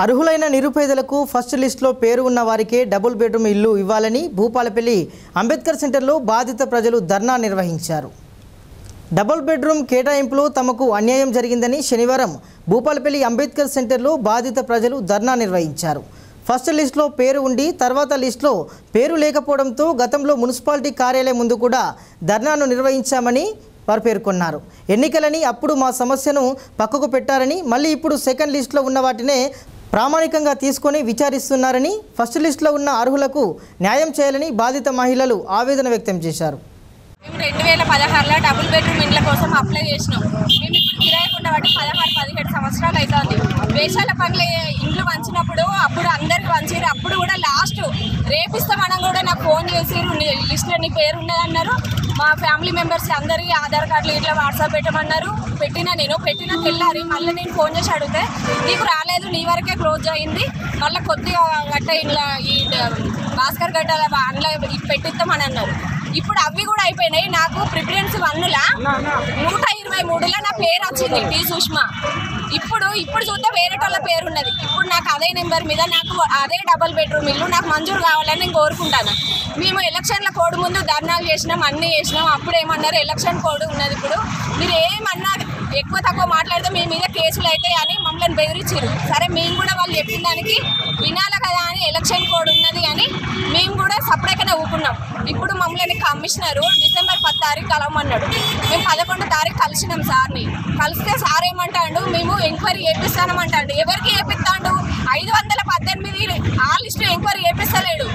అర్హులైన నిరుపేదలకు ఫస్ట్ లిస్టులో పేరు ఉన్న వారికే డబుల్ బెడ్రూమ్ ఇల్లు ఇవ్వాలని భూపాలపల్లి అంబేద్కర్ సెంటర్లో బాధిత ప్రజలు ధర్నా నిర్వహించారు. డబుల్ బెడ్రూమ్ కేటాయింపులో తమకు అన్యాయం జరిగిందని శనివారం భూపాలపల్లి అంబేద్కర్ సెంటర్లో బాధిత ప్రజలు ధర్నా నిర్వహించారు. ఫస్ట్ లిస్టులో పేరు ఉండి తర్వాత లిస్టులో పేరు లేకపోవడంతో గతంలో మున్సిపాలిటీ కార్యాలయం ముందు కూడా ధర్నాను నిర్వహించామని వారు పేర్కొన్నారు. ఎన్నికలని అప్పుడు మా సమస్యను పక్కకు పెట్టారని మళ్ళీ ఇప్పుడు సెకండ్ లిస్టులో ఉన్న వాటినే ప్రామాణికంగా తీసుకొని విచారిస్తున్నారని, ఫస్ట్ లిస్టులో ఉన్న అర్హులకు న్యాయం చేయాలని బాధిత మహిళలు ఆవేదన వ్యక్తం చేశారు. మేము 2016లో డబుల్ బెడ్రూమ్ ఇండ్ల కోసం అప్లై చేసినాం. మేము ఇప్పుడు కిరాయికుండా బట్టి 16-17 సంవత్సరాలు అవుతుంది. వేషాల పనులు ఇండ్లు వంచినప్పుడు అప్పుడు అందరికి వంచారు. అప్పుడు కూడా లాస్ట్ రేపిస్తామని కూడా నాకు ఫోన్ చేసారు. లిస్టులో నీ పేరు ఉన్నదన్నారు. మా ఫ్యామిలీ మెంబర్స్ అందరికీ ఆధార్ కార్డులు ఇట్లా వాట్సాప్ పెట్టమన్నారు. నేను పెట్టిన తెల్లారి మళ్ళీ నేను ఫోన్ చేసి అడిగితే నీకు రాలేదు, నీ వరకే క్లోజ్ అయింది, మళ్ళీ కొద్దిగా గట్ట ఇలా ఈ భాస్కర్ గడ్డ అందులో పెట్టిస్తామని అన్నారు. ఇప్పుడు అవి కూడా అయిపోయినాయి. నాకు ప్రిఫరెన్స్ 1లా 123లో నా పేరు వచ్చింది, టీ సుష్మా. ఇప్పుడు చూస్తే వేరే వాళ్ళ పేరు ఉన్నది. ఇప్పుడు నాకు అదే నెంబర్ మీద నాకు అదే డబుల్ బెడ్రూమ్ ఇల్లు నాకు మంజూరు కావాలని నేను కోరుకుంటాను. మేము ఎలక్షన్ల కోడ్ ముందు ధర్నాలు చేసినాం, అన్నీ చేసినాం. అప్పుడు ఏమన్నారు, ఎలక్షన్ కోడ్ ఉన్నది, ఇప్పుడు మీరు ఏమన్నా ఎక్కువ తక్కువ మాట్లాడితే మీ మీద కేసులు అవుతాయి అని మమ్మల్ని బెదిరించారు. సరే మేము కూడా వాళ్ళు చెప్పిన దానికి వినాలి కదా అని ఎలక్షన్ కోడ్ ఉన్నది అని మేము కూడా సపరేట్గానే ఊపుకున్నాం. ఇప్పుడు మమ్మల్ని కమిషనరు డిసెంబర్ 10 తారీఖు కలవమన్నాడు. మేము 11 తారీఖు కలిసినాం సార్ని. కలిస్తే సార్ ఏమంటాడు, మేము ఎంక్వైరీ చేపిస్తానమంటాడు. ఎవరికి చేపిస్తాడు? 518 ఆ లిస్టు ఎంక్వైరీ చేపిస్తలేడు.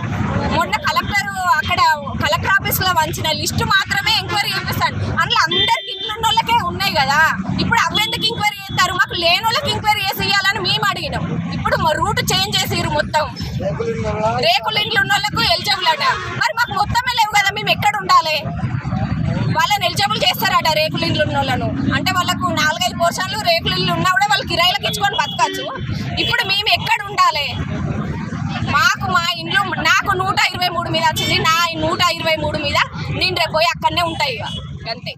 మొన్న కలెక్టర్ ఆఫీస్లో వంచిన లిస్టు మాత్రమే ఎంక్వైరీ చేపిస్తాడు. అందులో అందరికి ఇంట్లో ఉన్న వాళ్ళకే ఉన్నాయి కదా. ఇప్పుడు అవెందుకు ఎంక్వైరీ చేస్తారు? మాకు లేని వాళ్ళకి ఎంక్వైరీ చేసి ఇవ్వాలని మేము అడిగినాం. ఇప్పుడు మా రూట్ చేంజ్ చేసిరు, మొత్తం రేకుల ఇంట్లో ఉన్న వాళ్ళకు ఎలిజిబుల్ అట. మరి మాకు మొత్తమే లేవు కదా, మేము ఎక్కడ ఉండాలి? వాళ్ళని ఎలిజిబుల్ చేస్తారట రేకుల ఇంట్లో ఉన్న వాళ్ళను. అంటే వాళ్ళకు 4-5 పోర్షన్లు రేకుల ఇల్లు ఉన్నా కూడా వాళ్ళు కిరాయిలకు ఇచ్చుకొని బతకచ్చు. ఇప్పుడు మేము ఎక్కడ ఉండాలి? మా ఇంట్లో నాకు 123 మీద వచ్చింది. నా 123 మీద నేను రేపు పోయి అక్కడనే ఉంటాయి ఇక అంతే.